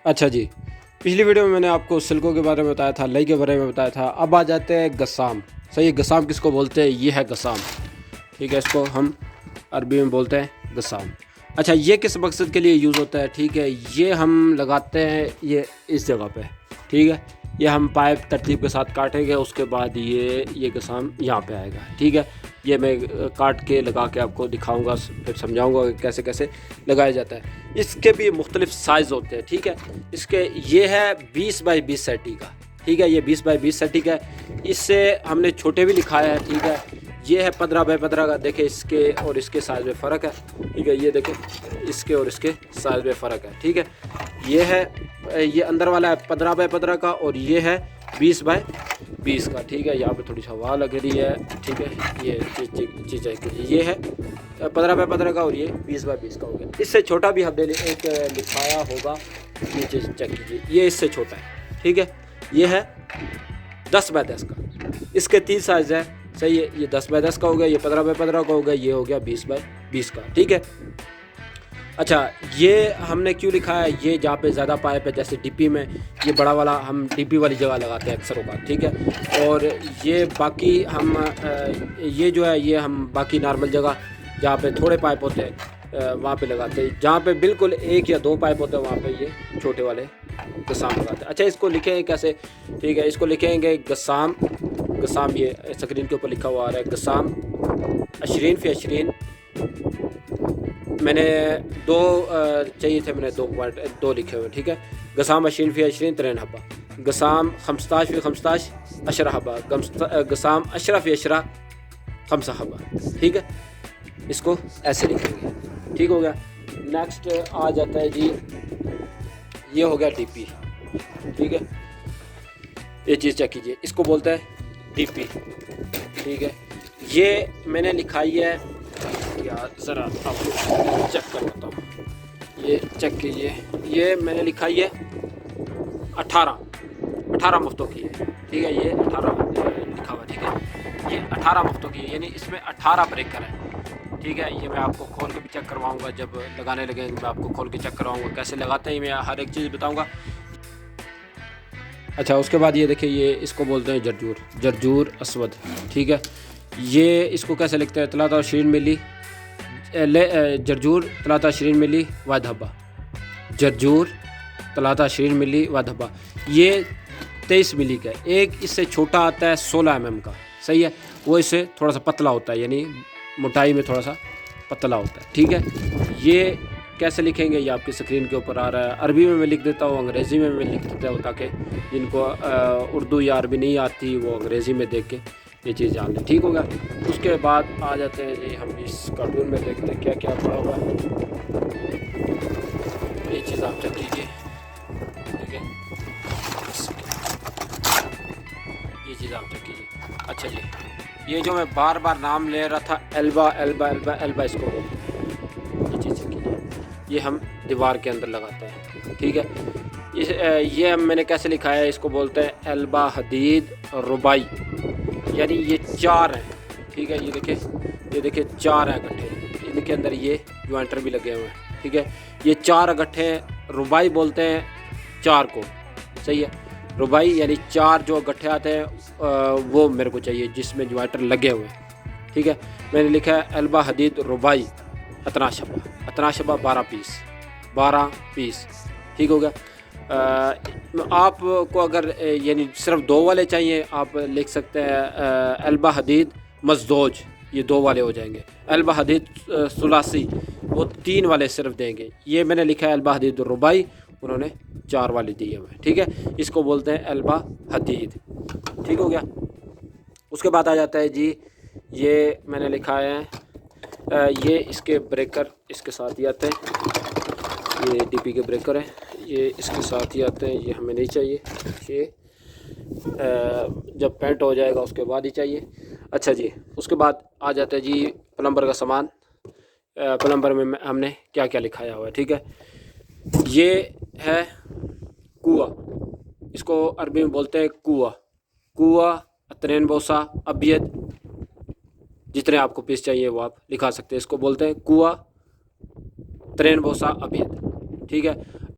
अच्छा जी, पिछली वीडियो में मैंने आपको सिल्कों के बारे में बताया था, लई के बारे में बताया था। अब आ जाते हैं गस्साम। सही है, गस्साम किसको बोलते हैं? ये है गस्साम। ठीक है, इसको हम अरबी में बोलते हैं गस्साम। अच्छा, ये किस मकसद के लिए यूज़ होता है? ठीक है, ये हम लगाते हैं ये इस जगह पे। ठीक है, ये हम पाइप तरतीब के साथ काटेंगे, उसके बाद ये गस्साम यहाँ पे आएगा। ठीक है, ये मैं काट के लगा के आपको दिखाऊंगा, फिर समझाऊंगा कि कैसे कैसे लगाया जाता है। इसके भी मुख्तलिफ साइज़ होते हैं। ठीक है, इसके ये है 20 बाई 20 सेंटी का। ठीक है, ये 20 बाई 20 सेंटी का है। इससे हमने छोटे भी लिखाया है। ठीक है, ये है 15 बाई 15 का। देखें, इसके और इसके साइज़ में फ़र्क है। ठीक है, ये देखें, इसके और इसके साइज़ में फ़र्क है। ठीक है, ये है, ये अंदर वाला है 15 बाई 15 का, और ये है 20 बाई 20 का। ठीक है, यहाँ पे थोड़ी सी हवा लग रही है। ठीक है, ये चीज़ ये है 15 बाई 15 का, और ये 20 बाई 20 का हो गया। इससे छोटा भी हमने एक लिखाया होगा, ये चीज़ चेक कीजिए, ये इससे छोटा है। ठीक है, ये है 10 बाई 10 का। इसके 3 साइज़ है। सही है, ये 10 बाई 10 का हो गया, ये 15 बाई 15 का हो गया, ये हो गया 20 बाई 20 का। ठीक है, अच्छा, ये हमने क्यों लिखा है? ये जहाँ पे ज़्यादा पाइप है, जैसे डीपी में, ये बड़ा वाला हम डीपी वाली जगह लगाते हैं अक्सर होगा। ठीक है, और ये बाकी हम ये जो है, ये हम बाकी नॉर्मल जगह जहाँ पे थोड़े पाइप होते हैं वहाँ पे लगाते हैं। जहाँ पे बिल्कुल 1 या 2 पाइप होते हैं वहाँ पे ये छोटे वाले गस्साम लगाते हैं। अच्छा, इसको लिखेंगे कैसे? ठीक है, इसको लिखेंगे गस्साम। गस्साम ये स्क्रीन के ऊपर लिखा हुआ आ रहा है, गस्साम 20 फी 20। मैंने 2 चाहिए थे, मैंने 2 लिखे हुए। ठीक है, गस्साम 20 फी 20 3 हब्बा, गस्साम 15 फी 15 10 हब्बा, गस्साम 10 फी 10 5 हब्बा। ठीक है, इसको ऐसे लिखेंगे। ठीक हो गया। नेक्स्ट आ जाता है जी, ये हो गया डीपी। ठीक है, ये चीज़ चेक कीजिए, इसको बोलते हैं डीपी। ठीक है, ये मैंने लिखाई है, यार ज़रा आपको चेक कर लेता हूँ। ये चेक कीजिए, ये मैंने लिखाई है 18 मुफ्तों की है। ठीक है, ये 18 लिखा हुआ। ठीक है, ये 18 मुफ्तों की है, यानी इसमें 18 ब्रेकर है। ठीक है, ये मैं आपको खोल के भी चेक करवाऊँगा, जब लगाने लगेंगे मैं आपको खोल के चेक करवाऊँगा कैसे लगाते हैं, मैं हर एक चीज़ बताऊँगा। अच्छा, उसके बाद ये देखिए, ये इसको बोलते हैं जरजूर, जरजूर असवद। ठीक है, ये इसको कैसे लिखते हैं? 23 मिली जरजूर 23 मिली वाद हब्बा, जरजूर 23 मिली वाद हब्बा। ये 23 मिली का। एक इससे छोटा आता है 16 mm का। सही है, वो इससे थोड़ा सा पतला होता है, यानी मोटाई में थोड़ा सा पतला होता है। ठीक है, ये कैसे लिखेंगे ये आपकी स्क्रीन के ऊपर आ रहा है। अरबी में मैं लिख देता हूँ, अंग्रेज़ी में मैं लिख देता हूँ, ताकि जिनको उर्दू या अरबी नहीं आती वो अंग्रेज़ी में देख के ये चीज़ जान लें। ठीक होगा। उसके बाद आ जाते हैं जी, हम इस कार्टून में देखते हैं क्या क्या पड़ा हुआ है। ये चीज़ आप चेक कीजिए। ठीक है, ये चीज़ आप चेक कीजिए। अच्छा जी, ये जो मैं बार बार नाम ले रहा था, एल्बा एल्बा एल्बा एल्बा, इसको बोलते हैं। ये चीज़ चेक कीजिए, ये हम दीवार के अंदर लगाते हैं। ठीक है, ये मैंने कैसे लिखा है? इसको बोलते हैं एल्बा हदीद रुबाई, यानी ये 4 हैं। ठीक है, ये देखिए 4 हैं गट्ठे, इनके अंदर ये ज्वाइंटर भी लगे हुए हैं। ठीक है, ये 4 गट्ठे रुबाई बोलते हैं 4 को। सही है, रुबाई यानी 4 जो गट्ठे आते हैं वो मेरे को चाहिए जिसमें ज्वाइंटर लगे हुए हैं। ठीक है, मैंने लिखा है एल्बा हदीद रुबाई अतना शबा 12 पीस। ठीक हो गया। आपको अगर यानी सिर्फ 2 वाले चाहिए, आप लिख सकते हैं एल्बा हदीद मजदोज, ये 2 वाले हो जाएंगे। एल्बा हदीद सुलासी, वो 3 वाले सिर्फ देंगे। ये मैंने लिखा है एल्बा हदीद रुबाई, उन्होंने 4 वाले दिए हुए। ठीक है, इसको बोलते हैं एल्बा हदीद। ठीक हो गया। उसके बाद आ जाता है जी, ये मैंने लिखा है ये इसके ब्रेकर इसके साथ ही आते हैं। ये डीपी के ब्रेकर हैं, ये इसके साथ ही आते हैं। ये हमें नहीं चाहिए, ये जब पेंट हो जाएगा उसके बाद ही चाहिए। अच्छा जी, उसके बाद आ जाता है जी प्लम्बर का सामान। प्लम्बर में हमने क्या क्या लिखाया हुआ है। ठीक है, ये है कुआ, इसको अरबी में बोलते हैं कुआ। कुआ अतरेन बोसा अबियत, जितने आपको पीस चाहिए वो आप लिखा सकते हैं। इसको बोलते हैं कुआ तरेन बोसा अबियत। ठीक है,